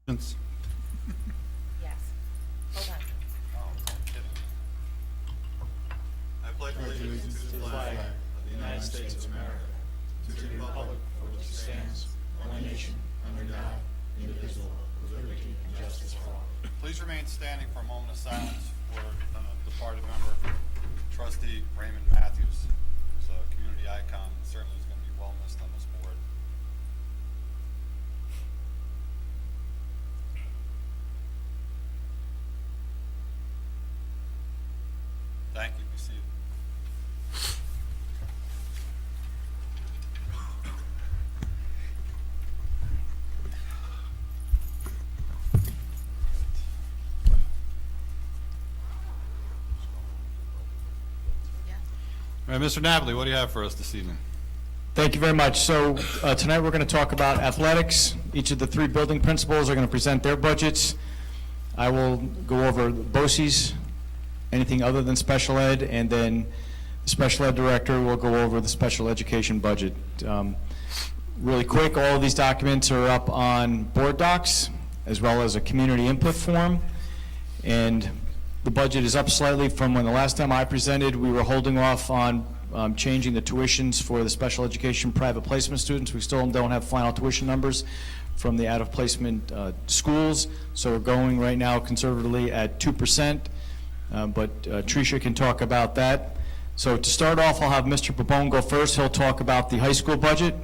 Yes. Hold on. I pledge allegiance to the flag of the United States of America, to the republic for which it stands, one nation, under God, indivisible, with liberty and justice for all. Please remain standing for a moment of silence for departed member, Trustee Raymond Matthews, who's a community icon and certainly is going to be well missed on this board. Thank you. Be seated. All right, Mr. Napoli, what do you have for us this evening? Thank you very much. So tonight we're going to talk about athletics. Each of the three building principals are going to present their budgets. I will go over BOCES, anything other than special ed, and then the special ed director will go over the special education budget. Really quick, all of these documents are up on board docs as well as a community input form. And the budget is up slightly from when the last time I presented. We were holding off on changing the tuitions for the special education private placement students. We still don't have final tuition numbers from the out-of-placement schools. So we're going right now conservatively at 2%. But Tricia can talk about that. So to start off, I'll have Mr. Pabon go first. He'll talk about the high school budget,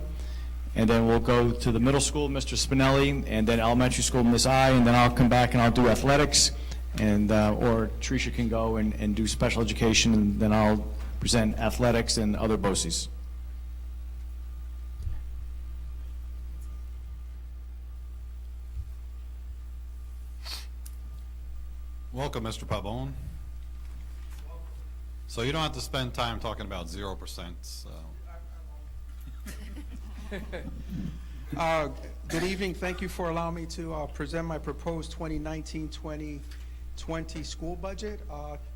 and then we'll go to the middle school, Mr. Spinelli, and then elementary school, Ms. I, and then I'll come back and I'll do athletics, and or Tricia can go and do special education, and then I'll present athletics and other BOCES. Welcome, Mr. Pabon. So you don't have to spend time talking about 0%. So. Good evening. Thank you for allowing me to present my proposed 2019-2020 school budget.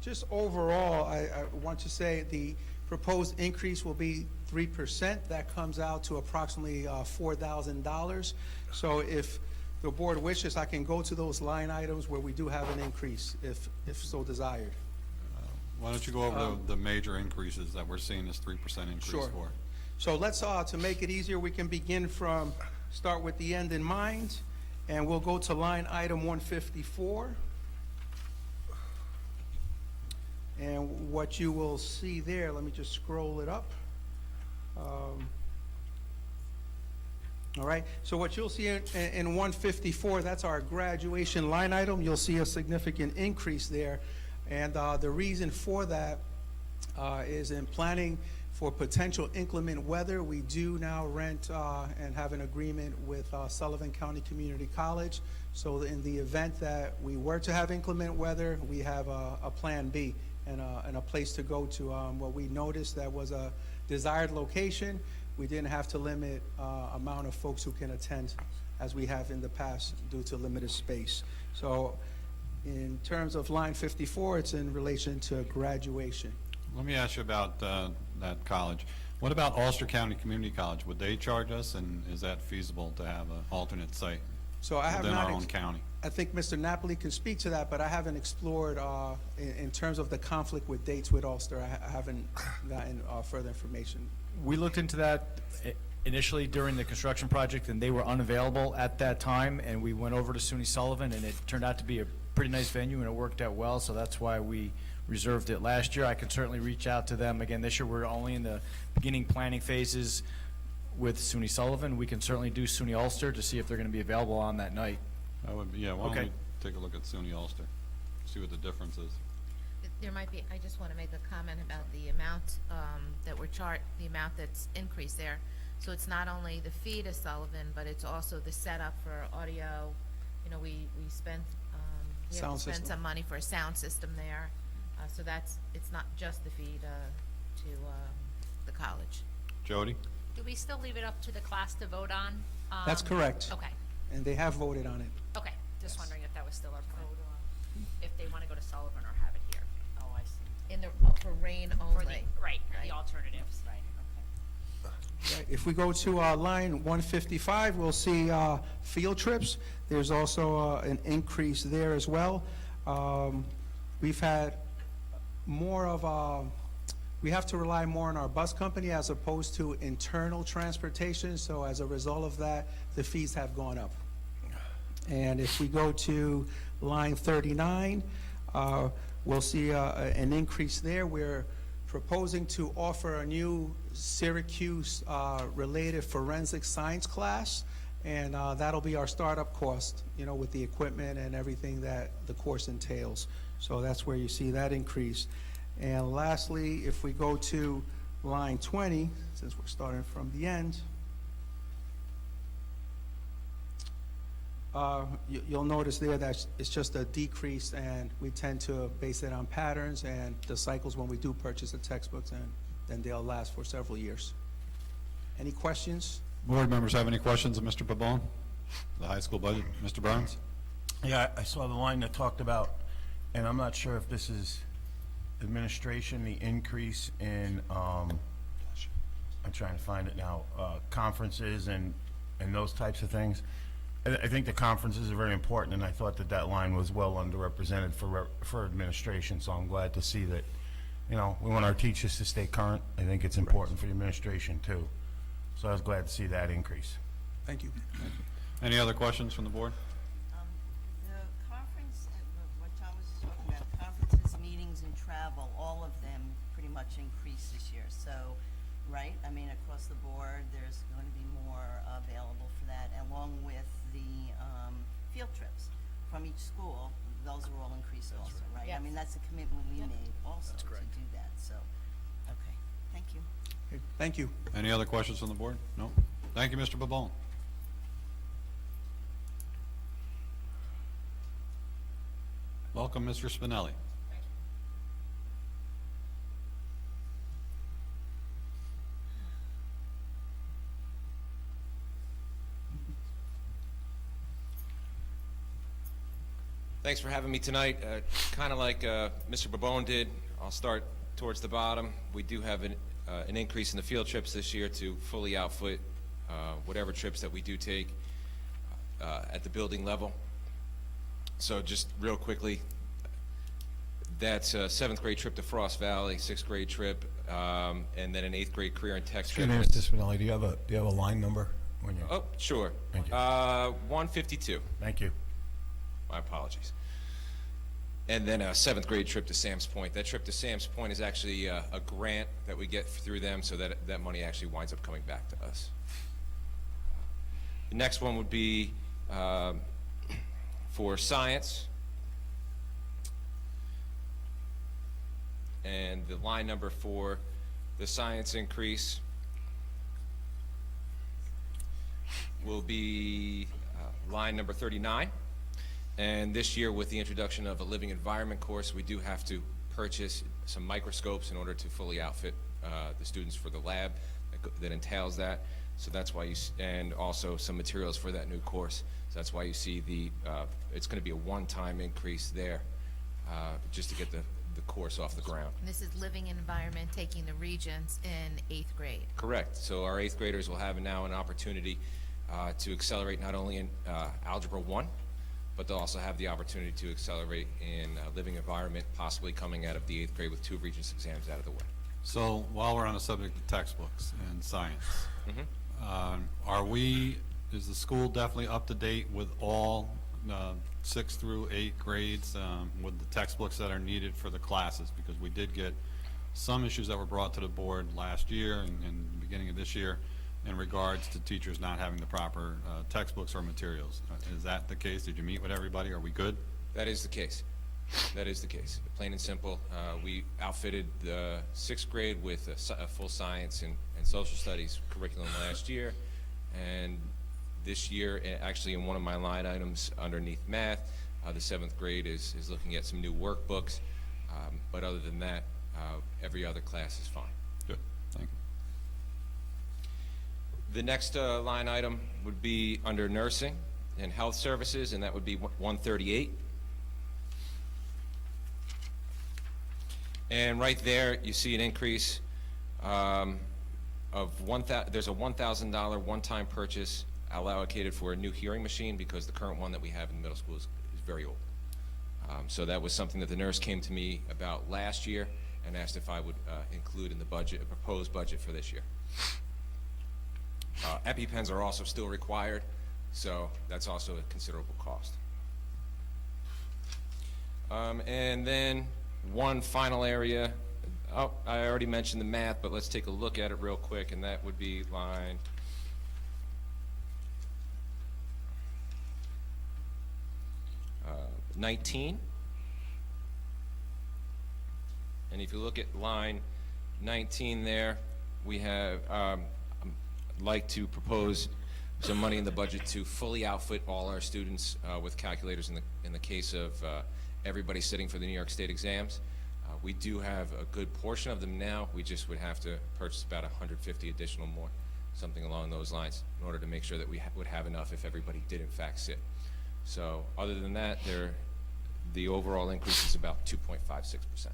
Just overall, I want to say the proposed increase will be 3%. That comes out to approximately $4,000. So if the board wishes, I can go to those line items where we do have an increase, if so desired. Why don't you go over the major increases that we're seeing this 3% increase Sure. for? So let's, to make it easier, we can begin from, start with the end in mind, and we'll go to line item 154. And what you will see there, let me just scroll it up. All right, so what you'll see in 154, that's our graduation line item. You'll see a significant increase there. And the reason for that is in planning for potential inclement weather. We do now rent and have an agreement with Sullivan County Community College. So in the event that we were to have inclement weather, we have a plan B and a place to go to. What we noticed that was a desired location. We didn't have to limit amount of folks who can attend as we have in the past due to limited space. So in terms of line 54, it's in relation to graduation. Let me ask you about that college. What about Ulster County Community College? Would they charge us, and is that feasible to have an alternate site So I have within not our own county? I think Mr. Napoli can speak to that, but I haven't explored in terms of the conflict with dates with Ulster. I haven't gotten further information. We looked into that initially during the construction project, and they were unavailable at that time, and we went over to SUNY Sullivan, and it turned out to be a pretty nice venue, and it worked out well, so that's why we reserved it last year. I can certainly reach out to them again this year. We're only in the beginning planning phases with SUNY Sullivan. We can certainly do SUNY Ulster to see if they're going to be available on that night. I would, yeah, why don't Okay. we take a look at SUNY Ulster, see what the difference is. There might be, I just want to make a comment about the amount that we're the amount that's increased there. So it's not only the fee to Sullivan, but it's also the setup for audio. You know, we spent, we have Sound to spend system. some money for a sound system there. So it's not just the fee to the college. Jody? Do we still leave it up to the class to vote on? That's correct. Okay, And they have voted on it. okay. Just Yes. wondering if that was still our plan. If they want to go to Sullivan or have it here. Oh, I see. In the, for rain For only. the, right, Right. the alternatives. Right, okay. Right. If we go to line 155, we'll see field trips. There's also an increase there as well. We've had more of we have to rely more on our bus company as opposed to internal transportation, so as a result of that, the fees have gone up. And if we go to line 39, we'll see an increase there. We're proposing to offer a new Syracuse-related forensic science class, and that'll be our startup cost, you know, with the equipment and everything that the course entails. So that's where you see that increase. And lastly, if we go to line 20, since we're starting from the end, you'll notice there that it's just a decrease, and we tend to base it on patterns and the cycles when we do purchase the textbooks, and then they'll last for several years. Any questions? Board members have any questions of Mr. Pabon? The high school budget, Mr. Burns? Yeah, I saw the line that talked about, and I'm not sure if this is administration, the increase in, I'm trying to find it now, conferences and those types of things. I think the conferences are very important, and I thought that that line was well underrepresented for administration, so I'm glad to see that, you know, we want our teachers to stay current. I think it's important for the administration too. So I was glad to see that increase. Thank you. Any other questions from the board? The conference, what John was talking about, conferences, meetings, and travel, all of them pretty much increased this year. So, right, I mean, across the board, there's going to be more available for that, along with the field trips from each school. Those are all increased also, right? Yes. I mean, that's a commitment we made also to do that, so, okay, thank you. Okay, thank you. Any other questions from the board? No? Thank you, Mr. Pabon. Welcome, Mr. Spinelli. Thanks for having me tonight. Kind of like Mr. Babone did, I'll start towards the bottom. We do have an increase in the field trips this year to fully outfit whatever trips that we do take at the building level. So just real quickly, that's a 7th grade trip to Frost Valley, 6th grade trip, and then an 8th grade career and tech trip. Excuse me, Mr. Spinelli, do you have a line number when you? Oh, sure. Thank you. 152. Thank you. My apologies. And then a 7th grade trip to Sam's Point. That trip to Sam's Point is actually a grant that we get through them, so that money actually winds up coming back to us. The next one would be for science. And the line number for the science increase will be line number 39. And this year, with the introduction of a living environment course, we do have to purchase some microscopes in order to fully outfit the students for the lab that entails that. So that's why and also some materials for that new course. So that's why you see it's going to be a one-time increase there, just to get the course off the ground. And this is living environment, taking the regents in 8th grade. Correct. So our 8th graders will have now an opportunity to accelerate not only in Algebra 1, but they'll also have the opportunity to accelerate in living environment, possibly coming out of the 8th grade with 2 Regents exams out of the way. So while we're on the subject of textbooks and science, is the school definitely up to date with all 6 through 8 grades with the textbooks that are needed for the classes? Because we did get some issues that were brought to the board last year and the beginning of this year in regards to teachers not having the proper textbooks or materials. Is that the case? Did you meet with everybody? Are we good? That is the case. That is the case. Plain and simple. We outfitted the 6th grade with a full science and social studies curriculum last year. And this year, actually in one of my line items underneath math, the 7th grade is looking at some new workbooks. But other than that, every other class is fine. Good. Thank you. The next line item would be under nursing and health services, and that would be 138. And right there, you see an increase of there's a $1,000 one-time purchase allocated for a new hearing machine because the current one that we have in the middle school is very old. So that was something that the nurse came to me about last year and asked if I would include in the budget, a proposed budget for this year. EpiPens are also still required, so that's also a considerable cost. And then one final area, oh, I already mentioned the math, but let's take a look at it real quick, and that would be line 19. And if you look at line 19 there, we have, I'd like to propose some money in the budget to fully outfit all our students with calculators in the case of everybody sitting for the New York State exams. We do have a good portion of them now. We just would have to purchase about 150 additional more, something along those lines, in order to make sure that we would have enough if everybody did in fact sit. So other than that, the overall increase is about 2.56%.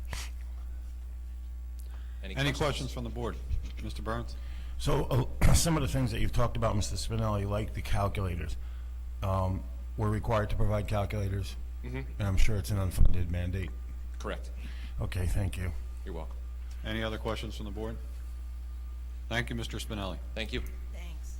Any questions from the board? Mr. Burns? So some of the things that you've talked about, Mr. Spinelli, like the calculators. We're required to provide calculators, and I'm sure it's an unfunded mandate. Correct. Okay, thank you. You're welcome. Any other questions from the board? Thank you, Mr. Spinelli. Thank you. Thanks.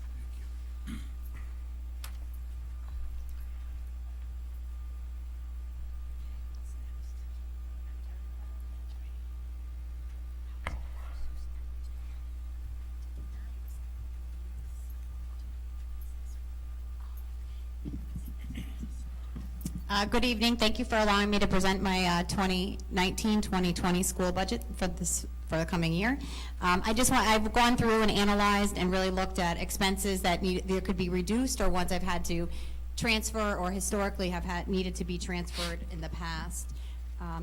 Good evening. Thank you for allowing me to present my 2019-2020 school budget for the coming year. I've gone through and analyzed and really looked at expenses that there could be reduced, or ones I've had to transfer or historically have needed to be transferred in the past.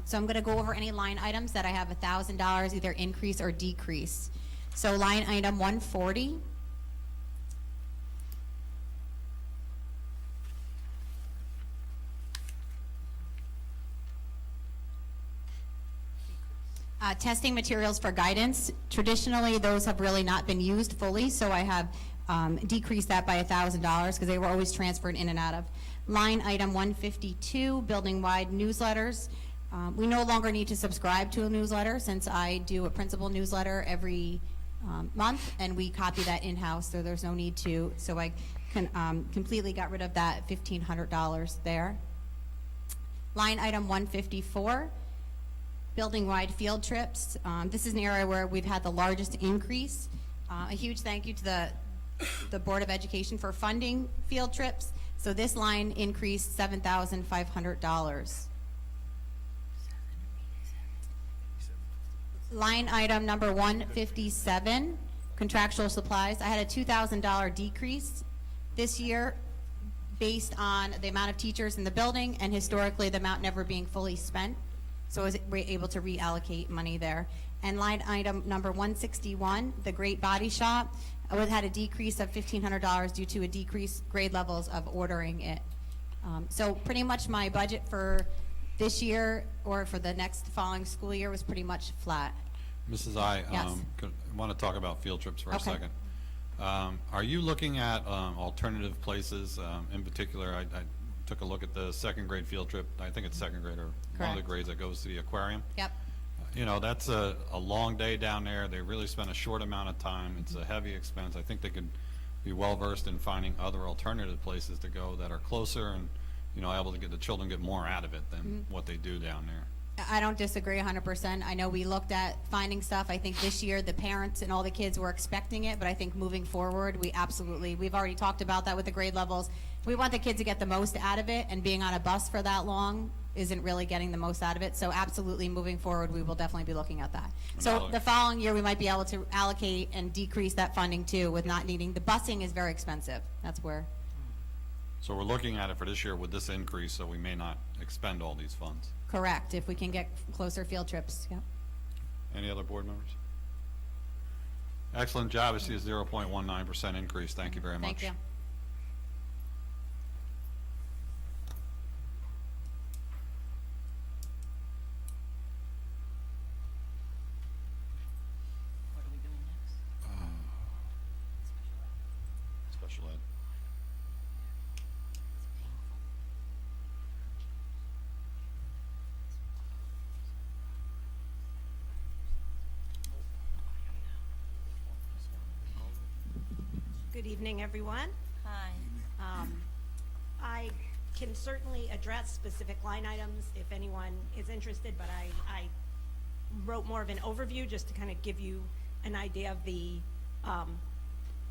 So I'm going to go over any line items that I have $1,000 either increase or decrease. So line item 140. Testing materials for guidance. Traditionally, those have really not been used fully, so I have decreased that by $1,000 because they were always transferred in and out of. Line item 152, building-wide newsletters. We no longer need to subscribe to a newsletter since I do a principal newsletter every month, and we copy that in-house, so there's no need to. So I completely got rid of that $1,500 there. Line item 154. Building-wide field trips. This is an area where we've had the largest increase. A huge thank you to the Board of Education for funding field trips. So this line increased $7,500. Line item number 157, contractual supplies. I had a $2,000 decrease this year based on the amount of teachers in the building and historically the amount never being fully spent. So we're able to reallocate money there. And line item number 161, the Great Body Shop, had a decrease of $1,500 due to a decreased grade levels of ordering it. So pretty much my budget for this year or for the next following school year was pretty much flat. Mrs. I Yes. want to talk about field trips for a Okay. second. Are you looking at alternative places? In particular, I took a look at the second grade field trip. I think it's second grade or one of the Correct. grades that goes to the aquarium. Yep. You know, that's a long day down there. They really spend a short amount of time. It's a heavy expense. I think they could be well-versed in finding other alternative places to go that are closer and, you know, able to get the children get more out of it than what they do down there. I don't disagree 100%. I know we looked at finding stuff. I think this year the parents and all the kids were expecting it, but I think moving forward, we've already talked about that with the grade levels. We want the kids to get the most out of it, and being on a bus for that long isn't really getting the most out of it. So absolutely, moving forward, we will definitely be looking at that. So the following year, we might be able to allocate and decrease that funding too with not needing, the busing is very expensive. That's where. So we're looking at it for this year with this increase, so we may not expend all these funds. Correct, if we can get closer field trips, yep. Any other board members? Excellent job. I see a 0.19% increase. Thank you very much. Thank you. What are we doing next? Special ed. evening, everyone. Hi. I can certainly address specific line items if anyone is interested, but I wrote more of an overview just to kind of give you an idea of the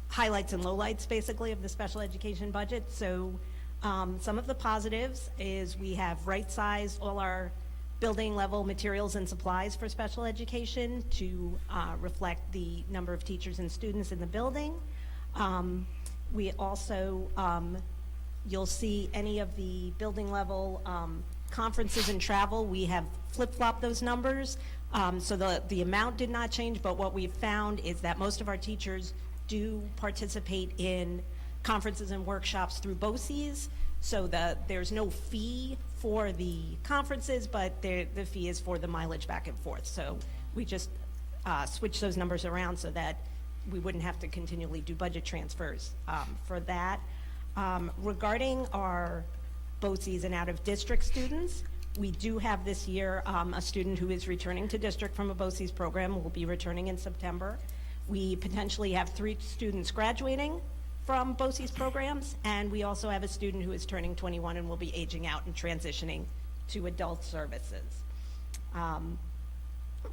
highlights and lowlights, basically, of the special education budget. So some of the positives is we have right-sized all our building level materials and supplies for special education to reflect the number of teachers and students in the building. We also, you'll see any of the building level conferences and travel, we have flip-flopped those numbers. So the amount did not change, but what we've found is that most of our teachers do participate in conferences and workshops through BOCES. So there's no fee for the conferences, but the fee is for the mileage back and forth. So we just switched those numbers around so that we wouldn't have to continually do budget transfers for that. Regarding our BOCES and out-of-district students, we do have this year a student who is returning to district from a BOCES program, will be returning in September. We potentially have 3 students graduating from BOCES programs, and we also have a student who is turning 21 and will be aging out and transitioning to adult services.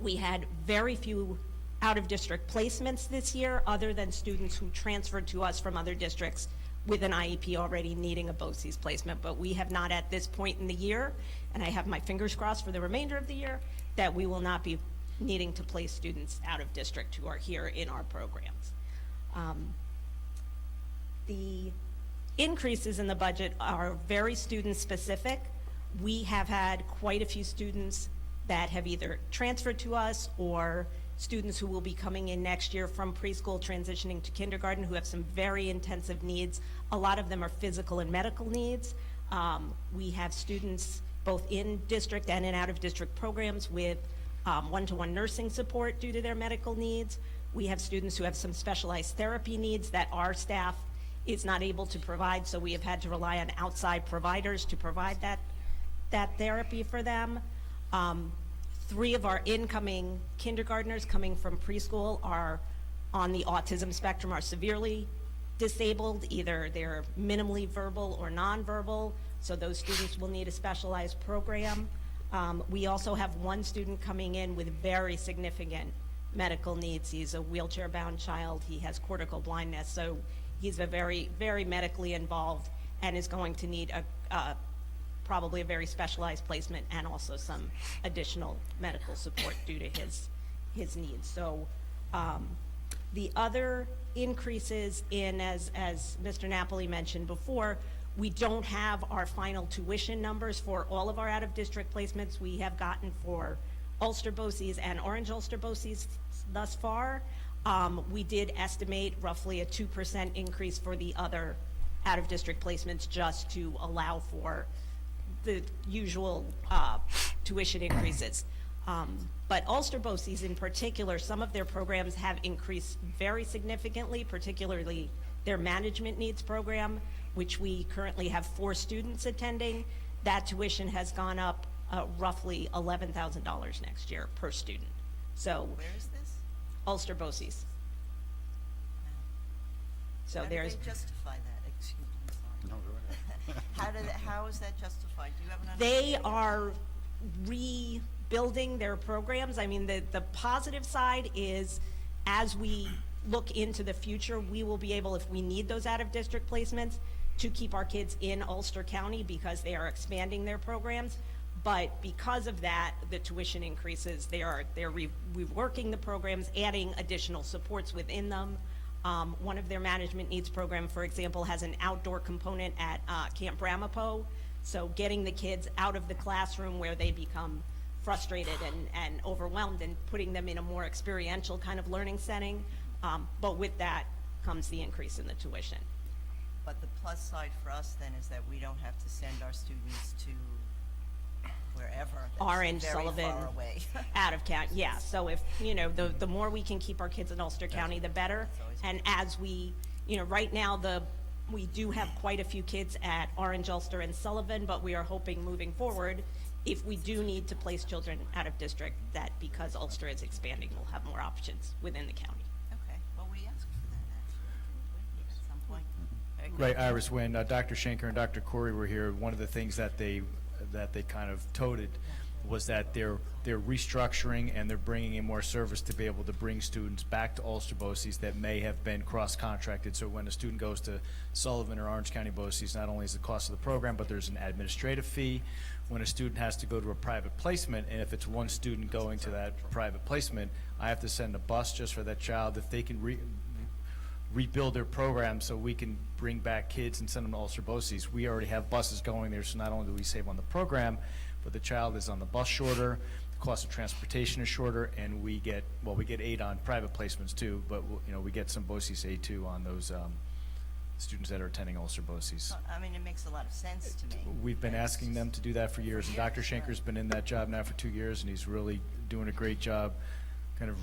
We had very few out-of-district placements this year, other than students who transferred to us from other districts with an IEP already needing a BOCES placement, but we have not at this point in the year, and I have my fingers crossed for the remainder of the year, that we will not be needing to place students out of district who are here in our programs. The increases in the budget are very student specific. We have had quite a few students that have either transferred to us or students who will be coming in next year from preschool transitioning to kindergarten who have some very intensive needs. A lot of them are physical and medical needs. We have students both in district and in out-of-district programs with one-to-one nursing support due to their medical needs. We have students who have some specialized therapy needs that our staff is not able to provide, so we have had to rely on outside providers to provide that therapy for them. 3 of our incoming kindergartners coming from preschool are on the autism spectrum, are severely disabled, either they're minimally verbal or nonverbal, so those students will need a specialized program. We also have 1 student coming in with very significant medical needs. He's a wheelchair-bound child, he has cortical blindness, so he's a very, very medically involved and is going to need probably a very specialized placement and also some additional medical support due to his needs. So the other increases in, as Mr. Napoli mentioned before, we don't have our final tuition numbers for all of our out-of-district placements. We have gotten for Ulster BOCES and Orange Ulster BOCES thus far. We did estimate roughly a 2% increase for the other out-of-district placements just to allow for the usual tuition increases. But Ulster BOCES in particular, some of their programs have increased very significantly, particularly their management needs program, which we currently have 4 students attending. That tuition has gone up roughly $11,000 next year per student. So Where is this? Ulster BOCES. So How do there's, they justify that? Excuse me, I'm sorry. How is that justified? Do you have an they understanding? are rebuilding their programs. I mean, the positive side is as we look into the future, we will be able, if we need those out-of-district placements, to keep our kids in Ulster County because they are expanding their programs. But because of that, the tuition increases. They're reworking the programs, adding additional supports within them. One of their management needs program, for example, has an outdoor component at Camp Ramapo. So getting the kids out of the classroom where they become frustrated and overwhelmed and putting them in a more experiential kind of learning setting. But with that comes the increase in the tuition. But the plus side for us then is that we don't have to send our students to wherever. That's Orange, very Sullivan, far away. out of county, yeah. So if, the more we can keep our kids in Ulster County, the better. And as we, right now, we do have quite a few kids at Orange, Ulster, and Sullivan, but we are hoping moving forward, if we do need to place children out of district, that because Ulster is expanding, we'll have more options within the county. Okay, well, we asked for that actually, didn't we, at some Right, Iris, when Dr. Schenker and Dr. Corey were here, one of the things that they kind of toted was that they're restructuring and they're bringing in more service to be able to bring students back to Ulster BOCES that may have been cross-contracted. So when a student goes to Sullivan or Orange County BOCES, not only is the cost of the program, but there's an administrative fee. When a student has to go to a private placement, and if it's one student going to that private placement, I have to send a bus just for that child. If they can rebuild their program so we can bring back kids and send them to Ulster BOCES. We already have buses going there, so not only do we save on the program, but the child is on the bus shorter, the cost of transportation is shorter, and we get aid on private placements too, but we get some BOCES aid too on those students that are attending Ulster BOCES. I mean, it makes a lot of sense to me. We've been asking them to do that for years, and Dr. Schenker's been in that job now for 2 years, and he's really doing a great job, kind of,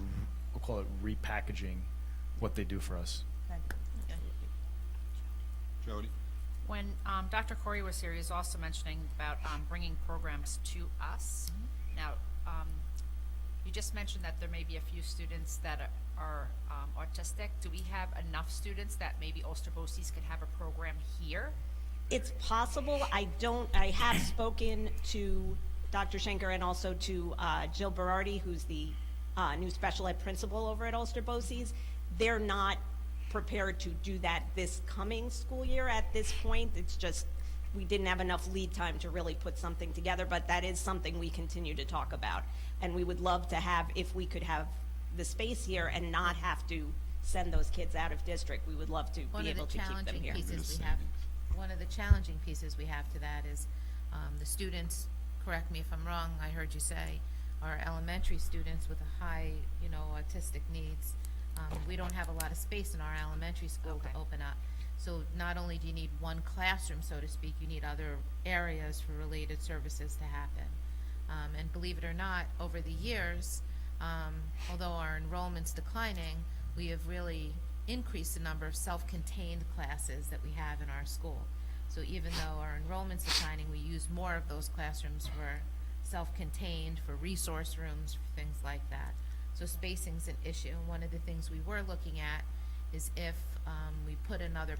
we'll call it repackaging what they do for us. Okay. Jody? When Dr. Corey was here, he was also mentioning about bringing programs to us. Now, you just mentioned that there may be a few students that are autistic. Do we have enough students that maybe Ulster BOCES could have a program here? It's possible. I have spoken to Dr. Schenker and also to Jill Berardi, who's the new special ed principal over at Ulster BOCES. They're not prepared to do that this coming school year at this point. It's just, we didn't have enough lead time to really put something together, but that is something we continue to talk about. And we would love to have, if we could have the space here and not have to send those kids out of district, we would love to be able to keep them here. One of the challenging pieces we have to that is the students, correct me if I'm wrong, I heard you say, are elementary students with a high, autistic needs. We don't have a lot of space in our elementary school to open up. So not only do you need one classroom, so to speak, you need other areas for related services to happen. And believe it or not, over the years, although our enrollment's declining, we have really increased the number of self-contained classes that we have in our school. So even though our enrollment's declining, we use more of those classrooms for self-contained, for resource rooms, for things like that. So spacing's an issue. And one of the things we were looking at is if we put another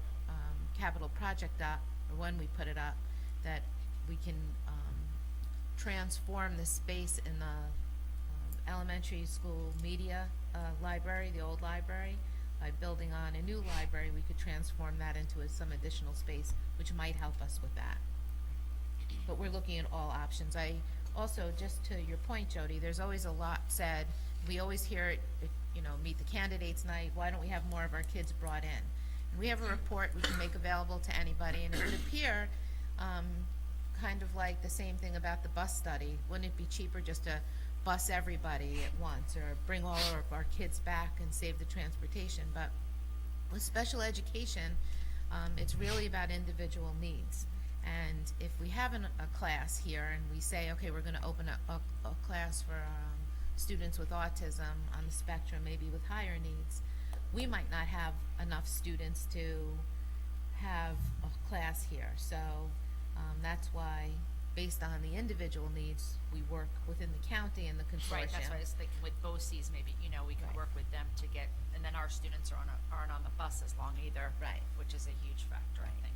capital project up, or when we put it up, that we can transform the space in the elementary school media library, the old library. By building on a new library, we could transform that into some additional space, which might help us with that. But we're looking at all options. I also, just to your point, Jody, there's always a lot said. We always hear it, meet the candidates night, why don't we have more of our kids brought in? And we have a report we can make available to anybody, and it would appear kind of like the same thing about the bus study. Wouldn't it be cheaper just to bus everybody at once, or bring all of our kids back and save the transportation? But with special education, it's really about individual needs. And if we have a class here and we say, okay, we're going to open a class for students with autism on the spectrum, maybe with higher needs, we might not have enough students to have a class here. So that's why, based on the individual needs, we work within the county and the consortium. Right, that's why I was thinking with BOCES, maybe, we could work with them to get, and then our students aren't on the bus as long either. Right. Which is a huge factor, I think.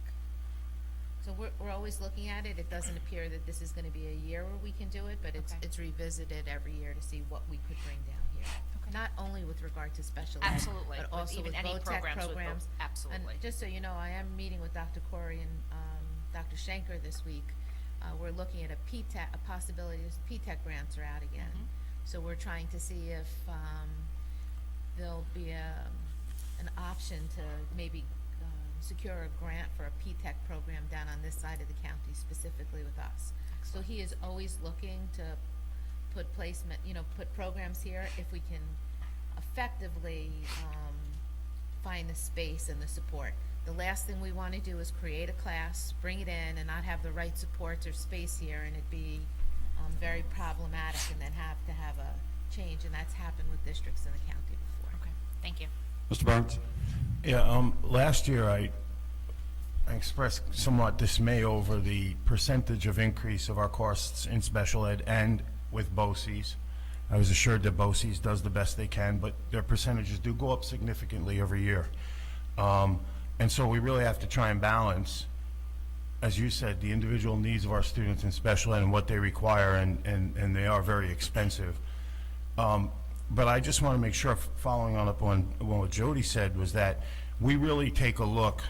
So we're always looking at it. It doesn't appear that this is going to be a year where we can do it, but it's revisited every year to see what we could bring down here. Okay. Not only with regard to special ed, Absolutely, but with also even with any VOTEC programs with programs. absolutely. And just so you know, I am meeting with Dr. Corey and Dr. Schenker this week. We're looking at a possibility of PTEC grants are out again. So we're trying to see if there'll be an option to maybe secure a grant for a PTEC program down on this side of the county, specifically with us. So he is always looking to put put programs here if we can effectively find the space and the support. The last thing we want to do is create a class, bring it in, and not have the right supports or space here, and it be very problematic, and then have to have a change, and that's happened with districts in the county before. Okay, thank you. Mr. Barnes? Yeah, last year I expressed somewhat dismay over the percentage of increase of our costs in special ed and with BOCES. I was assured that BOCES does the best they can, but their percentages do go up significantly every year. And so we really have to try and balance, as you said, the individual needs of our students in special ed and what they require, and they are very expensive. But I just want to make sure, following on up on what Jody said, was that we really take a look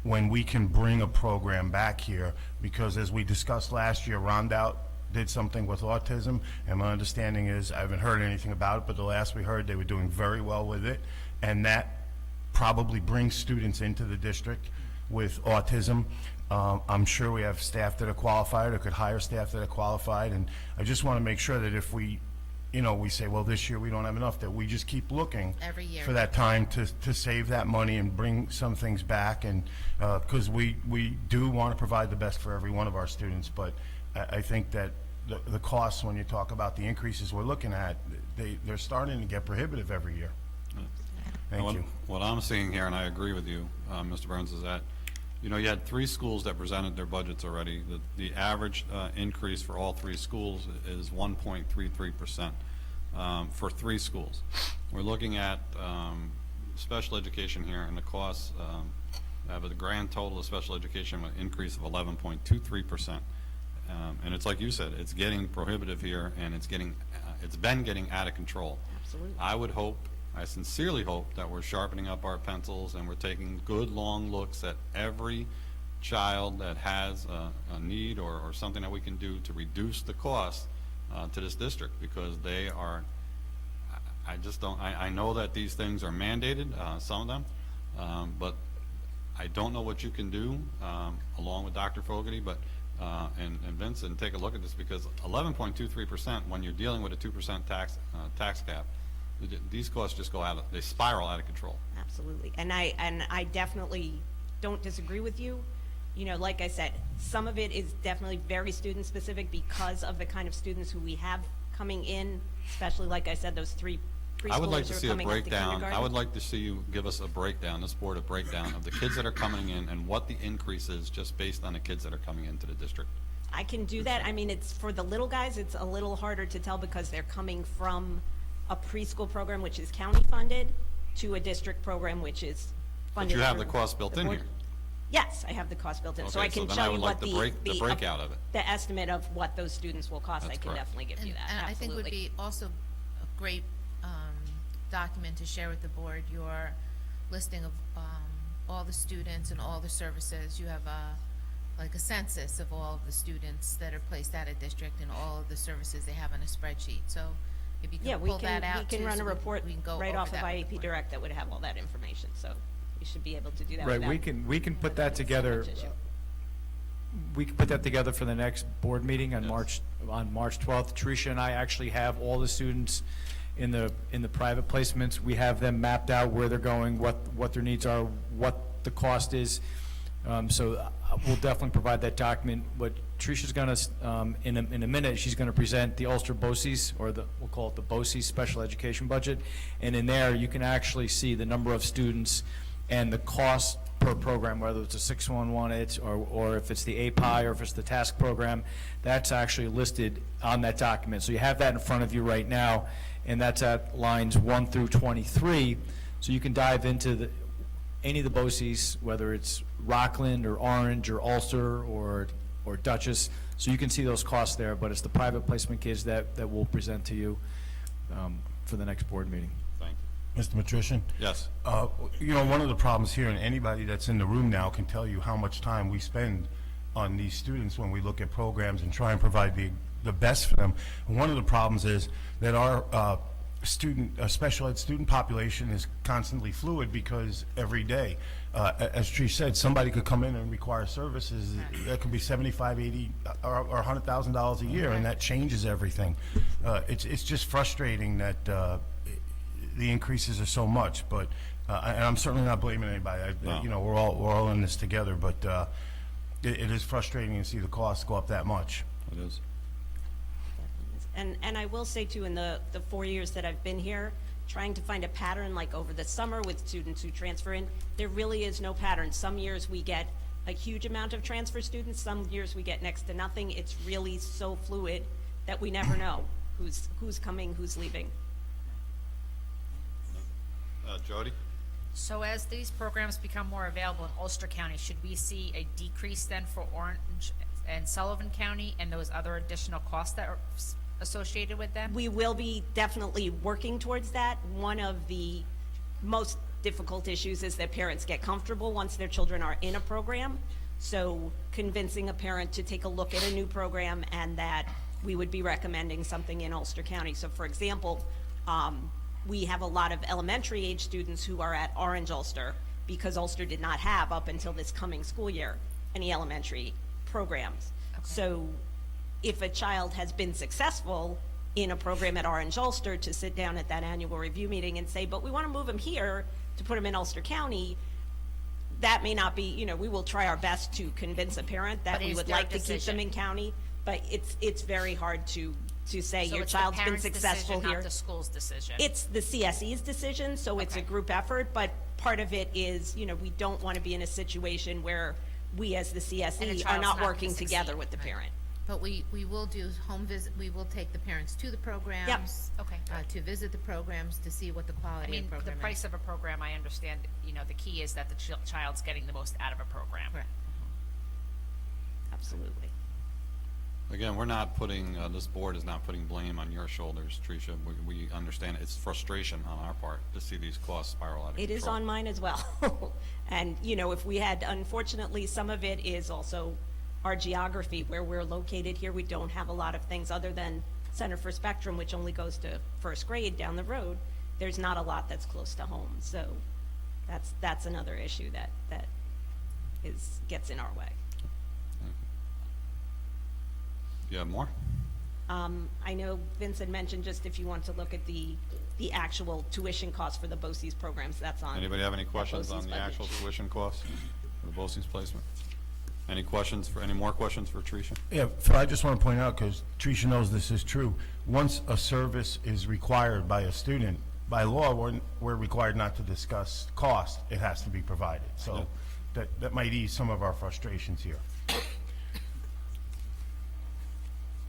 when we can bring a program back here, because as we discussed last year, Rondout did something with autism, and my understanding is, I haven't heard anything about it, but the last we heard, they were doing very well with it, and that probably brings students into the district with autism. I'm sure we have staff that are qualified, or could hire staff that are qualified, and I just want to make sure that if we, we say, well, this year we don't have enough, that we just keep looking Every year. for that time to save that money and bring some things back, and, because we do want to provide the best for every one of our students, but I think that the costs, when you talk about the increases we're looking at, they're starting to get prohibitive every year. Thank you. What I'm seeing here, and I agree with you, Mr. Burns, is that, you had 3 schools that presented their budgets already. The average increase for all 3 schools is 1.33% for 3 schools. We're looking at special education here, and the costs have a grand total of special education with an increase of 11.23%. And it's like you said, it's getting prohibitive here, and it's been getting out of control. Absolutely. I sincerely hope that we're sharpening up our pencils and we're taking good long looks at every child that has a need or something that we can do to reduce the cost to this district, because they are, I know that these things are mandated, some of them, but I don't know what you can do, along with Dr. Fogarty, but and Vincent, take a look at this, because 11.23%, when you're dealing with a 2% tax cap, these costs just they spiral out of control. Absolutely. And I definitely don't disagree with you. Like I said, some of it is definitely very student specific because of the kind of students who we have coming in, especially, like I said, those 3 I would like preschoolers to who see are a coming up to breakdown. kindergarten. I would like to see you give us a breakdown, this board, a breakdown of the kids that are coming in and what the increase is just based on the kids that are coming into the district. I can do that. I mean, it's for the little guys, it's a little harder to tell because they're coming from a preschool program, which is county funded, to a district program, which is But funded. you have the through cost built the in board. here. Yes, I have the cost built in, so Okay, I can then show I you would what like the breakout of it. the estimate of what those students will cost. That's I can correct. definitely give you that, And I think would absolutely. be also a great document to share with the board, your listing of all the students and all the services. You have like a census of all of the students that are placed out of district and all of the services they have on a spreadsheet. So if you Yeah, can we pull that out we can too, run so a report we can go right over off of that with the IEP board. Direct that would have all that information, so we should be able to do that Right, without. we can put that having so together. much issue. We can put that together for the next board meeting on March 12th. Tricia and I actually have all the students in the private placements. We have them mapped out where they're going, what their needs are, what the cost is. So we'll definitely provide that document. What Tricia's gonna, in a minute, she's gonna present the Ulster BOCES, or we'll call it the BOCES Special Education Budget. And in there, you can actually see the number of students and the cost per program, whether it's a 611, or if it's the API, or if it's the task program. That's actually listed on that document. So you have that in front of you right now, and that's at lines 1 through 23. So you can dive into any of the BOCES, whether it's Rockland or Orange or Ulster or Dutchess. So you can see those costs there, but it's the private placement kids that we'll present to you for the next board meeting. Thank you. Mr. Matrician? Yes. One of the problems here, and anybody that's in the room now can tell you how much time we spend on these students when we look at programs and try and provide the best for them. And one of the problems is that our special ed student population is constantly fluid, because every day, as Trish said, somebody could come in and require services that could be $75, $80, or $100,000 a year, and that changes everything. It's just frustrating that the increases are so much, but and I'm certainly not blaming anybody. No. We're all in this together, but it is frustrating to see the costs go up that much. It is. And I will say too, in the 4 years that I've been here, trying to find a pattern, like over the summer with students who transfer in, there really is no pattern. Some years we get a huge amount of transfer students, some years we get next to nothing. It's really so fluid that we never know who's coming, who's leaving. Jody? So as these programs become more available in Ulster County, should we see a decrease then for Orange and Sullivan County and those other additional costs that are associated with them? We will be definitely working towards that. One of the most difficult issues is that parents get comfortable once their children are in a program. So convincing a parent to take a look at a new program and that we would be recommending something in Ulster County. So for example, we have a lot of elementary age students who are at Orange Ulster because Ulster did not have, up until this coming school year, any elementary programs. So if a child has been successful in a program at Orange Ulster, to sit down at that annual review meeting and say, but we want to move him here to put him in Ulster County, that may not be, you know, we will try our best to convince a parent that But we it's would their like to keep them decision. in county, but it's very hard to say So your it's the child's been parent's successful decision, here. not the school's decision? It's the CSE's decision, so it's a Okay. group effort, but part of it is, you know, we don't want to be in a situation where we as the And the CSE are child's not not working gonna together succeed. with the parent. But we will do home visit, we will take the parents to the programs. Okay. To visit the programs, to see what the I quality of mean, the program the is. price of a program, I understand, you know, the key is that the child's getting the most out of a program. Correct. Absolutely. Again, we're not putting, this board is not putting blame on your shoulders, Tricia. We understand it's frustration on our part to see these costs spiral out of control. It is on mine as well. And, you know, if we had, unfortunately, some of it is also our geography, where we're located here. We don't have a lot of things other than Center for Spectrum, which only goes to first grade down the road. There's not a lot that's close to home. So that's another issue that gets in our way. You have more? I know Vincent mentioned, just if you want to look at the actual tuition costs for the BOCES programs, that's on. Anybody have any that questions on BOCES the budget actual sheet. tuition costs for the BOCES placement? Any more questions for Tricia? Yeah, Phil, I just want to point out, because Tricia knows this is true, once a service is required by a student, by law, we're required not to discuss cost. It has to be provided. So that might ease some of our frustrations here.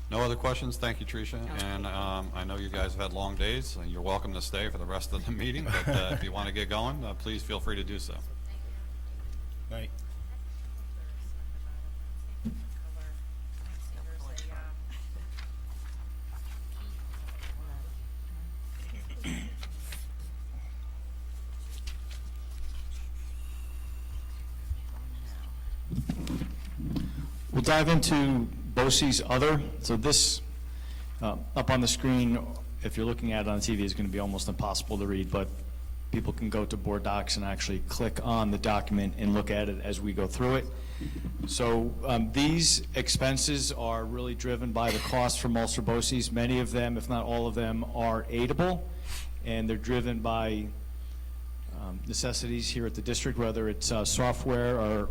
No other questions? Thank you, Tricia. And I know you guys have had long days, and you're welcome to stay for the rest of the meeting, but if you want to get going, please feel free to do so. Right. We'll dive into BOCES Other. So this, up on the screen, if you're looking at it on TV, is going to be almost impossible to read, but people can go to Board Docs and actually click on the document and look at it as we go through it. So these expenses are really driven by the cost from Ulster BOCES. Many of them, if not all of them, are aidable, and they're driven by necessities here at the district, whether it's software or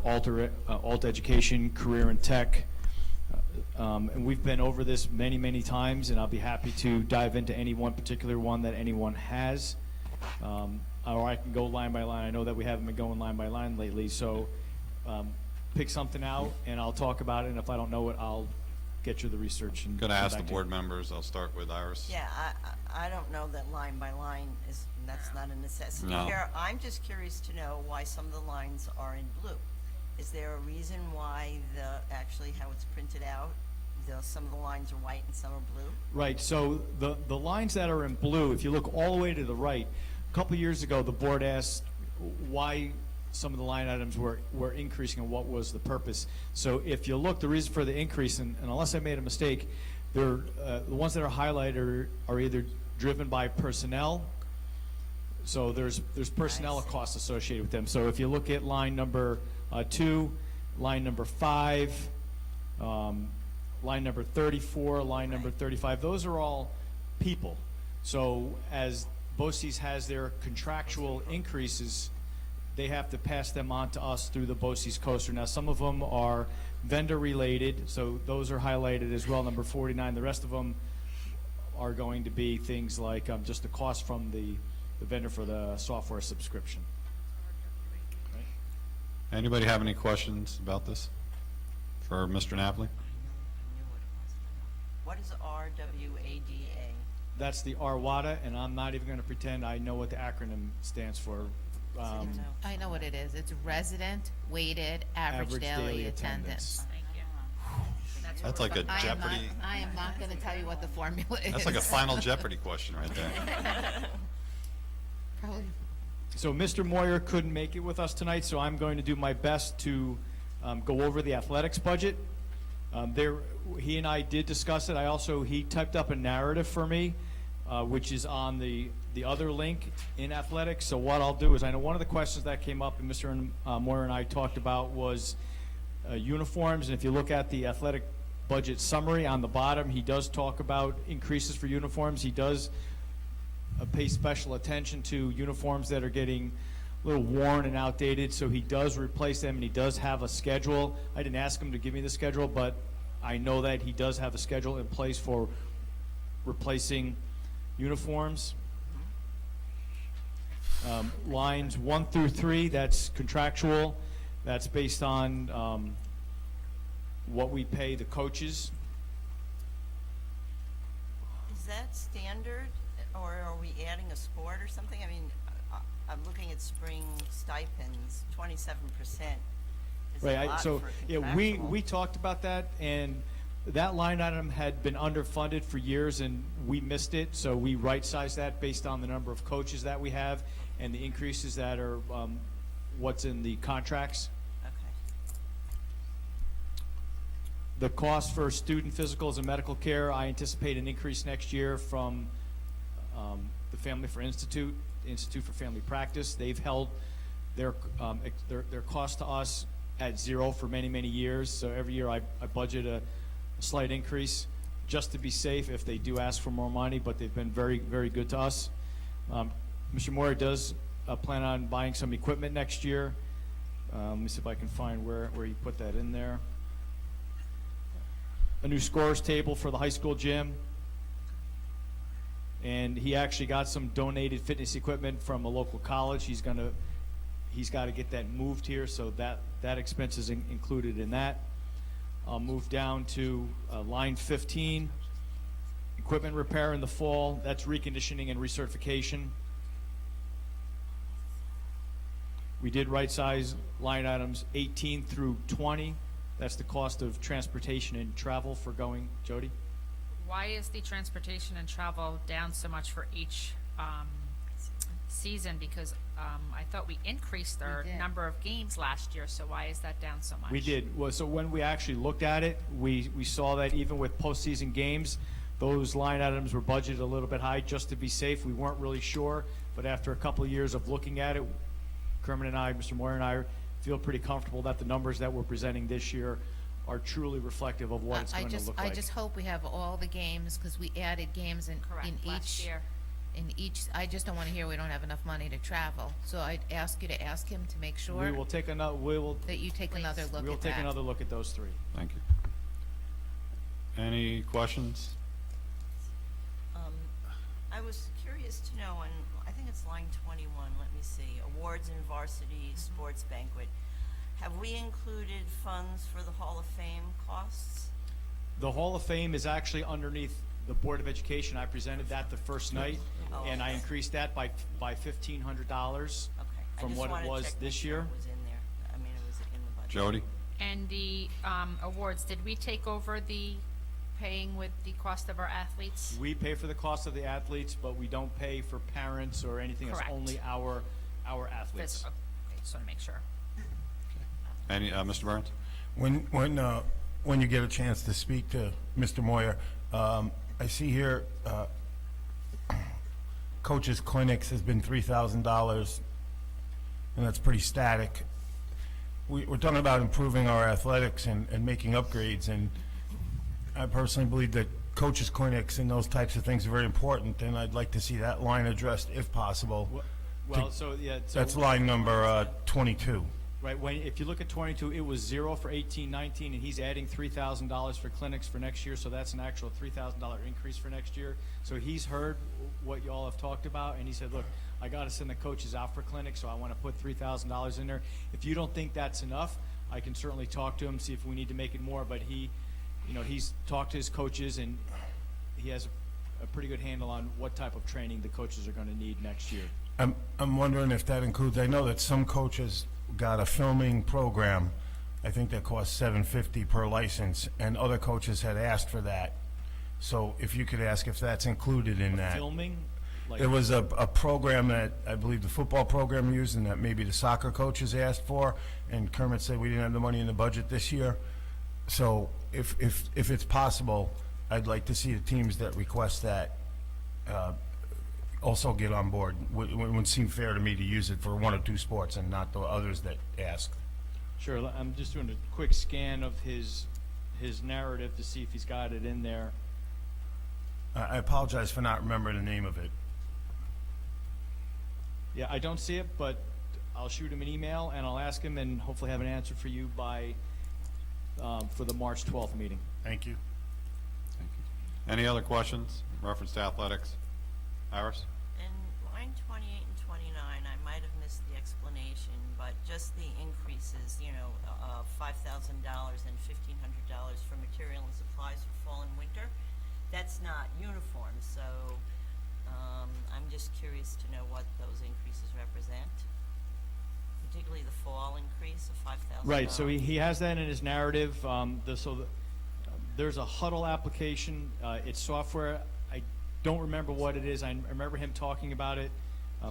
alt education, career and tech. And we've been over this many, many times, and I'll be happy to dive into any one particular one that anyone has. Or I can go line by line. I know that we haven't been going line by line lately, so pick something out and I'll talk about it, and if I don't know it, I'll get you the research and Going to come ask the back to you. board members. I'll start with Iris. Yeah, I don't know that line by line that's not a necessity No. here. I'm just curious to know why some of the lines are in blue. Is there a reason why actually how it's printed out, some of the lines are white and some are blue? Right, so the lines that are in blue, if you look all the way to the right, a couple years ago, the board asked why some of the line items were increasing and what was the purpose. So if you look, the reason for the increase, and unless I made a mistake, the ones that are highlighted are either driven by personnel, so there's personnel see. costs associated with them. So if you look at line number 2, line number 5, line number 34, line number 35, those are all people. So as BOCES has their contractual increases, they have to pass them on to us through the BOCES coaster. Now, some of them are vendor related, so those are highlighted as well, number 49. The rest of them are going to be things like just the cost from the vendor for the software subscription. Anybody have any questions about this for Mr. Napoli? What is RWADA? That's the RWADA, and I'm not even going to pretend I know what the acronym stands for No. I know what it is. It's resident weighted average daily attendance. Thank you. That's what That's we're like a looking- Jeopardy, I am not gonna tell you what the formula is. that's like a final Jeopardy question right there. Probably. So Mr. Moyer couldn't make it with us tonight, so I'm going to do my best to go over the athletics budget. He and I did discuss it. He typed up a narrative for me, which is on the other link in athletics. So what I'll do is, I know one of the questions that came up and Mr. Moyer and I talked about was uniforms. And if you look at the athletic budget summary on the bottom, he does talk about increases for uniforms. He does pay special attention to uniforms that are getting a little worn and outdated, so he does replace them, and he does have a schedule. I didn't ask him to give me the schedule, but I know that he does have a schedule in place for replacing uniforms. Lines 1 through 3, that's contractual. That's based on what we pay the coaches. Is that standard, or are we adding a sport or something? I mean, I'm looking at spring stipends, 27%. Is a lot So, for yeah, contractual. we talked about that, and that line item had been underfunded for years, and we missed it, so we right-sized that based on the number of coaches that we have and the increases that are what's in the contracts. Okay. The cost for student physicals and medical care, I anticipate an increase next year from the Family for Institute for Family Practice. They've held their cost to us at zero for many, many years. So every year I budget a slight increase just to be safe if they do ask for more money, but they've been very, very good to us. Mr. Moore does plan on buying some equipment next year. Let me see if I can find where he put that in there. A new scores table for the high school gym. And he actually got some donated fitness equipment from a local college. He's got to get that moved here, so that expense is included in that. I'll move down to line 15, equipment repair in the fall. That's reconditioning and recertification. We did right-size line items 18 through 20. That's the cost of transportation and travel for going. Jody? Why is the transportation and travel down so much for each season? Because I thought we increased our did. number of games last year, so why is that down so much? We did. Well, so when we actually looked at it, we saw that even with postseason games, those line items were budgeted a little bit high just to be safe. We weren't really sure, but after a couple of years of looking at it, Kermit and I, Mr. Moyer and I, feel pretty comfortable that the numbers that we're presenting this year are truly reflective of what it's going to look like. I just hope we have all the games, because we added games in Correct, last each, year. I just don't want to hear we don't have enough money to travel. So I'd ask you to ask him to make We sure will take another, that you take another look at that. we'll take another look at those three. Thank you. Any questions? I was curious to know, on, I think it's line 21, let me see, awards and varsity sports banquet. Have we included funds for the Hall of Fame costs? The Hall of Fame is actually underneath the Board of Education. I presented that the first night, Oh, and I okay. increased that by $1,500 Okay. from what it was this year. It was in there. I mean, it was in the budget. Jody? And the awards, did we take over the paying with the cost of our athletes? We pay for the cost of the athletes, but we don't pay for parents or anything. It's Correct. only our athletes. Okay, just want to make sure. Any, Mr. Burns? When you get a chance to speak to Mr. Moyer, I see here, coaches' clinics has been $3,000, and that's pretty static. We're talking about improving our athletics and making upgrades, and I personally believe that coaches' clinics and those types of things are very important, and I'd like to see that line addressed if possible. Well, so, yeah. so- That's line number 22. Right, if you look at 22, it was zero for 18-19, and he's adding $3,000 for clinics for next year, so that's an actual $3,000 increase for next year. So he's heard what you all have talked about, and he said, look, I got to send the coaches out for clinics, so I want to put $3,000 in there. If you don't think that's enough, I can certainly talk to him, see if we need to make it more, but he's talked to his coaches, and he has a pretty good handle on what type of training the coaches are going to need next year. I'm wondering if that includes, I know that some coaches got a filming program, I think that costs $750 per license, and other coaches had asked for that. So if you could ask if that's included in that. Filming? Like- It was a program that I believe the football program used and that maybe the soccer coaches asked for, and Kermit said we didn't have the money in the budget this year. So if it's possible, I'd like to see the teams that request that also get on board. It would seem fair to me to use it for one or two sports and not the others that ask. Sure, I'm just doing a quick scan of his narrative to see if he's got it in there. I apologize for not remembering the name of it. Yeah, I don't see it, but I'll shoot him an email and I'll ask him and hopefully have an answer for you by, for the March 12th meeting. Thank you. Thank you. Any other questions in reference to athletics? Iris? In line 28 and 29, I might have missed the explanation, but just the increases, you know, $5,000 and $1,500 for material and supplies for fall and winter, that's not uniform, so I'm just curious to know what those increases represent, particularly the fall increase of $5,000. Right, so he has that in his narrative. There's a Huddle application. It's software. I don't remember what it is. I remember him talking about it.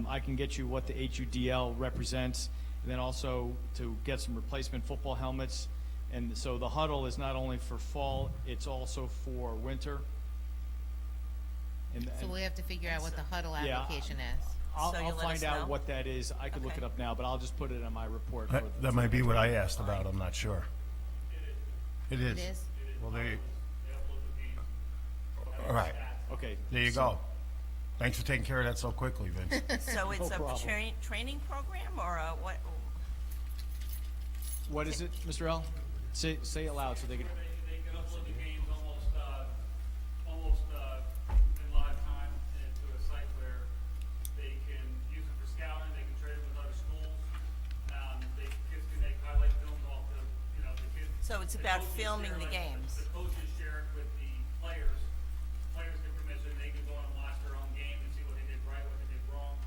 I can get you what the HUDL represents, and then also to get some replacement football helmets. And so the Huddle is not only for fall, it's also for winter. So we have to figure out what the Huddle Yeah. application is. I'll So you'll let find us out know? what that is. I could look Okay. it up now, but I'll just put it in my report. for the- That might be what I asked about, I'm not sure. It is. It is? Well, there you, all right, Okay. there you go. Thanks for taking care of that so quickly, Vince. So it's a problem. training program or a what? What is it, Mr. L? Say it loud so they can. They can upload the games almost in live time into a site where they can use it for scouting, they can trade it with other schools. Kids can make highlight films off the kids. So it's the about coaches filming share, the like, games. The coaches share it with the players. Players get permission, they can go and watch their own game and see what they did right, what they did wrong.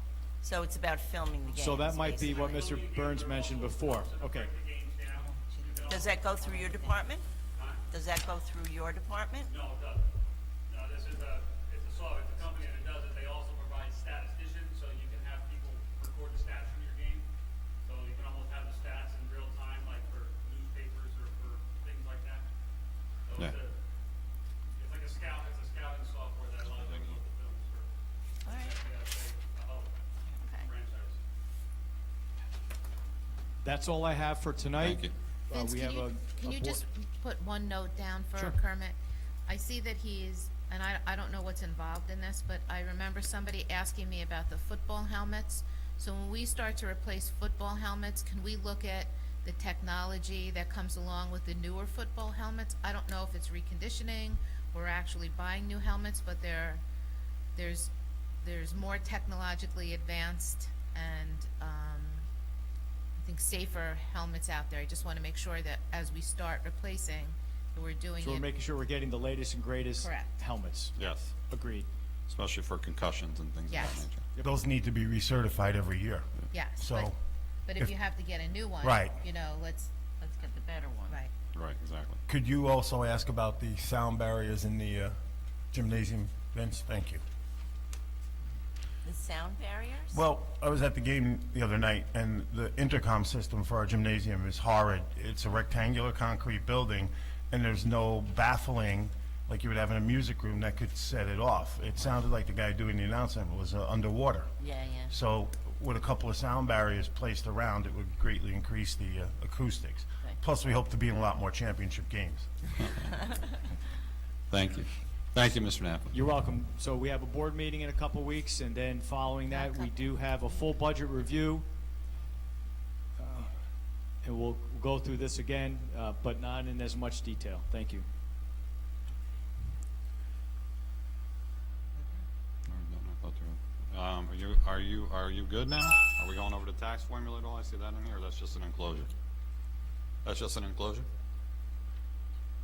So it's about filming the games. So that might be what basically. Mr. Burns mentioned before. Okay. The games down. You can Does that go through your department? Does that go through your department? No, it doesn't. No, it's a company that does it. They also provide statisticians, so you can have people record the stats from your game. So you can almost have the stats in real time, like for newspapers or for things like that. So Yeah. it's like it's a scouting software that allows you to look at films for, All right. Okay. franchise. That's all I have for tonight. Thank you. Vince, We have can you board- just put one note down for Sure. Kermit? I see that he's, and I don't know what's involved in this, but I remember somebody asking me about the football helmets. So when we start to replace football helmets, can we look at the technology that comes along with the newer football helmets? I don't know if it's reconditioning or actually buying new helmets, but there's more technologically advanced and, I think safer helmets out there. I just want to make sure that as we start replacing, that we're doing So we're it. making sure we're getting the latest and greatest Correct. helmets. Yes, Agreed. especially for concussions and things of that Yes. nature. Those need to be recertified every year. Yes, So, but if you have to get a new one, Right. let's Get the better one. right. Right, exactly. could you also ask about the sound barriers in the gymnasium, Vince? Thank you. The sound barriers? Well, I was at the game the other night, and the intercom system for our gymnasium is horrid. It's a rectangular concrete building, and there's no baffling like you would have in a music room that could set it off. It sounded like the guy doing the announcement was underwater. Yeah. So with a couple of sound barriers placed around, it would greatly increase the acoustics. Right. Plus, we hope to be in a lot more championship games. Thank you. Thank you, Mr. Napoli. You're welcome. So we have a board meeting in a couple weeks, and then following that, we do have a full budget review. And we'll go through this again, but not in as much detail. Thank you. Are you good now? Are we going over the tax formula at all? I see that in here, or that's just an enclosure? That's just an enclosure?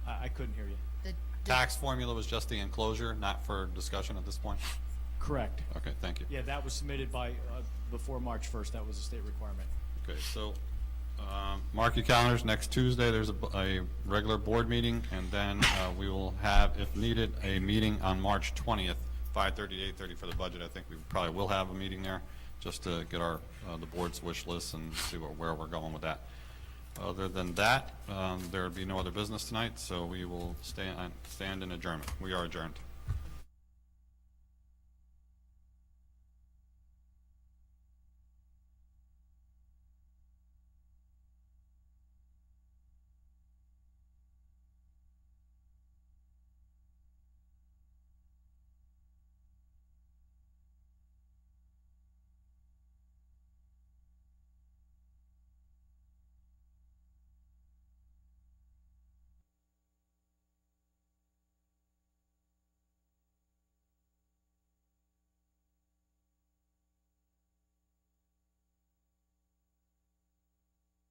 I couldn't hear you. The Tax formula was just the enclosure, not for discussion at this point? Correct. Okay, thank you. Yeah, that was submitted by, before March 1st. That was a state requirement. Okay, so, mark your calendars, next Tuesday, there's a regular board meeting, and then, we will have, if needed, a meeting on March 20th, 5:30 to 8:30 for the budget. I think we probably will have a meeting there, just to get our, the board's wish list and see where we're going with that. Other than that, there would be no other business tonight, so we will stand in adjournment. We are adjourned.